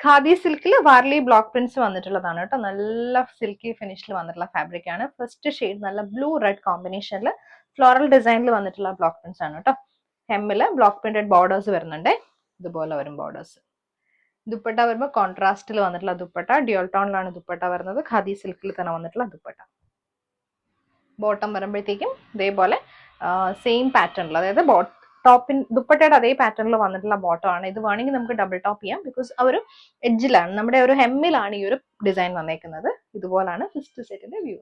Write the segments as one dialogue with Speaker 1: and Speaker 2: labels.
Speaker 1: ഖാദി സിൽക്കിൽ Warli block prints വന്നിട്ടുള്ളതാണ് കേട്ടോ. നല്ല സിൽക്കി ഫിനിഷിൽ വന്നിട്ടുള്ള ഫാബ്രിക് ആണ്. ഫസ്റ്റ് ഷെയ്ഡ് നല്ല ബ്ലൂ റെഡ് കോമ്പിനേഷനിൽ ഫ്ലോറൽ ഡിസൈനിൽ വന്നിട്ടുള്ള ബ്ലോക്ക് പ്രിന്റ്സ് ആണ് കേട്ടോ. ഹെമ്മില് ബ്ലോക്ക് പ്രിന്റഡ് ബോർഡേഴ്സ് വരുന്നുണ്ട്. ഇതുപോലെ വരും ബോർഡേഴ്സ്. ദുപ്പട്ട വരുമ്പോൾ കോൺട്രാസ്റ്റിൽ വന്നിട്ടുള്ള ദുപ്പട്ട, ഡ്യുവൽ ടോണിലാണ് ദുപ്പട്ട വരുന്നത്. ഖാദി സിൽക്കിൽ തന്നെ വന്നിട്ടുള്ള ദുപ്പട്ട. ബോട്ടം വരുമ്പോഴത്തേക്കും ഇതേപോലെ സെയിം പാറ്റേണിൽ, അതായത് ടോപ്പിൻ ദുപ്പട്ടയുടെ അതേ പാറ്റേണിൽ വന്നിട്ടുള്ള ബോട്ടം ആണ്. ഇത് വേണമെങ്കിൽ നമുക്ക് ഡബിൾ ടോപ്പ് ചെയ്യാം, ബിക്കോസ് ആ ഒരു എഡ്ജിലാണ്, നമ്മുടെ ഒരു ഹെമ്മിലാണ് ഈ ഒരു ഡിസൈൻ വന്നേക്കുന്നത്. ഇതുപോലാണ് ഫസ്റ്റ് സെറ്റിന്റെ വ്യൂ.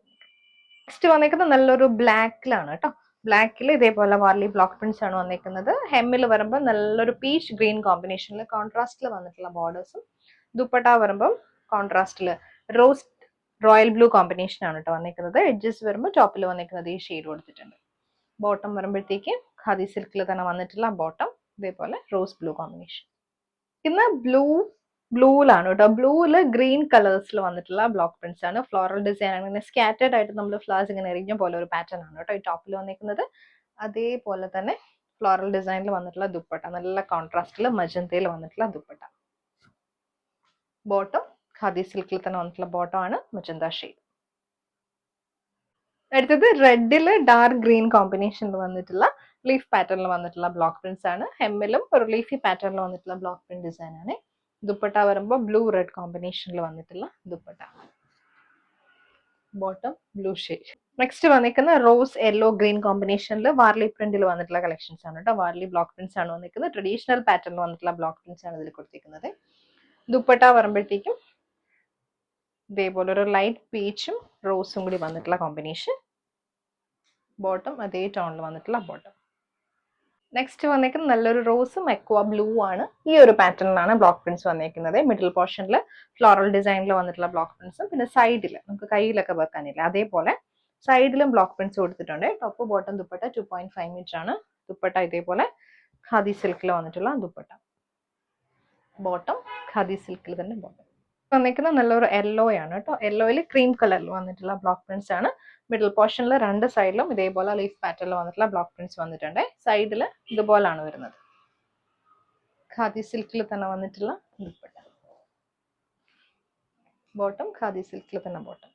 Speaker 1: നെക്സ്റ്റ് വന്നേക്കുന്നത് നല്ലൊരു ബ്ലാക്കിലാണ് കേട്ടോ. ബ്ലാക്കിൽ ഇതേപോലെ വാർലി ബ്ലോക്ക് പ്രിന്റ്സ് ആണ് വന്നേക്കുന്നത്. ഹെമ്മിൽ വരുമ്പോൾ നല്ലൊരു പീച്ച് ഗ്രീൻ കോമ്പിനേഷനിൽ കോൺട്രാസ്റ്റിൽ വന്നിട്ടുള്ള ബോർഡേഴ്സും, ദുപ്പട്ട വരുമ്പോൾ കോൺട്രാസ്റ്റിൽ റോസ് റോയൽ ബ്ലൂ കോമ്പിനേഷൻ ആണ് കേട്ടോ വന്നേക്കുന്നത്. എഡ്ജസ് വരുമ്പോൾ ടോപ്പിൽ വന്നേക്കുന്നത് ഈ ഷെയ്ഡ് കൊടുത്തിട്ടുണ്ട്. ബോട്ടം വരുമ്പോഴത്തേക്ക് ഖാദി സിൽക്കിൽ തന്നെ വന്നിട്ടുള്ള ബോട്ടം, ഇതേപോലെ റോസ് ബ്ലൂ കോമ്പിനേഷൻ. ഇന്ന് ബ്ലൂയിലാണ് കേട്ടോ. ബ്ലൂവില് ഗ്രീൻ കളേഴ്സിൽ വന്നിട്ടുള്ള ബ്ലോക്ക് പ്രിന്റ്സ് ആണ്. ഫ്ലോറൽ ഡിസൈൻ ആണ്. ഇങ്ങനെ സ്കാറ്റേഡ് ആയിട്ട് നമ്മൾ ഫ്ലവേഴ്സ് ഇങ്ങനെ എറിഞ്ഞ പോലെ ഒരു പാറ്റേൺ ആണ് കേട്ടോ ഈ ടോപ്പിൽ വന്നിരിക്കുന്നത്. അതേപോലെ തന്നെ ഫ്ലോറൽ ഡിസൈനിൽ വന്നിട്ടുള്ള ദുപ്പട്ട, നല്ല കോൺട്രാസ്റ്റിൽ മജന്തയിൽ വന്നിട്ടുള്ള ദുപ്പട്ട. ബോട്ടം ഖാദി സിൽക്കിൽ തന്നെ വന്നിട്ടുള്ള ബോട്ടം ആണ്, മജന്ത ഷെയ്ഡ്. അടുത്തത് റെഡില് ഡാർക്ക് ഗ്രീൻ കോമ്പിനേഷനിൽ വന്നിട്ടുള്ള ലീഫ് പാറ്റേണിൽ വന്നിട്ടുള്ള ബ്ലോക്ക് പ്രിന്റ്സ് ആണ്. ഹെമ്മിലും ഒരു ലീഫി പാറ്റേണിൽ വന്നിട്ടുള്ള ബ്ലോക്ക് പ്രിന്റ് ഡിസൈൻ ആണ്. ദുപ്പട്ട വരുമ്പോൾ ബ്ലൂ റെഡ് കോമ്പിനേഷനിൽ വന്നിട്ടുള്ള dupatta. Bottom blue shade. Next വന്നിരിക്കുന്ന റോസ് യെല്ലോ ഗ്രീൻ കോമ്പിനേഷനിൽ വാർലി പ്രിന്റിൽ വന്നിട്ടുള്ള കളക്ഷൻസ് ആണ് കേട്ടോ. വാർലി ബ്ലോക്ക് പ്രിന്റ്സ് ആണ് വന്നിരിക്കുന്നത്. ട്രഡീഷണൽ പാറ്റേണിൽ വന്നിട്ടുള്ള ബ്ലോക്ക് പ്രിന്റ്സ് ആണ് ഇതിൽ കൊടുത്തിരിക്കുന്നത്. ദുപ്പട്ട വരുമ്പോഴത്തേക്കും ഇതേപോലെ ഒരു ലൈറ്റ് പീച്ചും റോസും കൂടി വന്നിട്ടുള്ള കോമ്പിനേഷൻ. ബോട്ടം അതേ ടോണിൽ വന്നിട്ടുള്ള ബോട്ടം. നെക്സ്റ്റ് വന്നേക്കുന്നത് നല്ലൊരു റോസും എക്വ ബ്ലൂ ആണ്. ഈ ഒരു പാറ്റേണിലാണ് ബ്ലോക്ക് പ്രിന്റ്സ് വന്നേക്കുന്നത്. മിഡിൽ പോർഷനിൽ ഫ്ലോറൽ ഡിസൈനിൽ വന്നിട്ടുള്ള ബ്ലോക്ക് പ്രിന്റ്സും, പിന്നെ സൈഡിൽ നമുക്ക് കയ്യിലൊക്കെ വെക്കാനില്ല അതേപോലെ സൈഡിലും ബ്ലോക്ക് പ്രിന്റ്സ് കൊടുത്തിട്ടുണ്ട്. ടോപ്പ് ബോട്ടം ദുപ്പട്ട 2.5 മീറ്റർ ആണ്. ദുപ്പട്ട ഇതേപോലെ ഖാദി സിൽക്കിൽ വന്നിട്ടുള്ള ദുപ്പട്ട. ബോട്ടം ഖാദി സിൽക്കിൽ തന്നെ ബോട്ടം. വന്നിരിക്കുന്നത് നല്ലൊരു യെല്ലോ ആണ് കേട്ടോ. യെല്ലോയിൽ ക്രീം കളറിൽ വന്നിട്ടുള്ള ബ്ലോക്ക് പ്രിന്റ്സ് ആണ്. മിഡിൽ പോർഷനിൽ രണ്ട് സൈഡിലും ഇതേപോലെ ലീഫ് പാറ്റേണിൽ വന്നിട്ടുള്ള ബ്ലോക്ക് പ്രിന്റ്സ് വന്നിട്ടുണ്ട്. സൈഡിൽ ഇതുപോലാണ് വരുന്നത്. ഖാദി സിൽക്കിൽ തന്നെ വന്നിട്ടുള്ള ദുപ്പട്ട. ബോട്ടം ഖാദി സിൽക്കിൽ തന്നെ ബോട്ടം.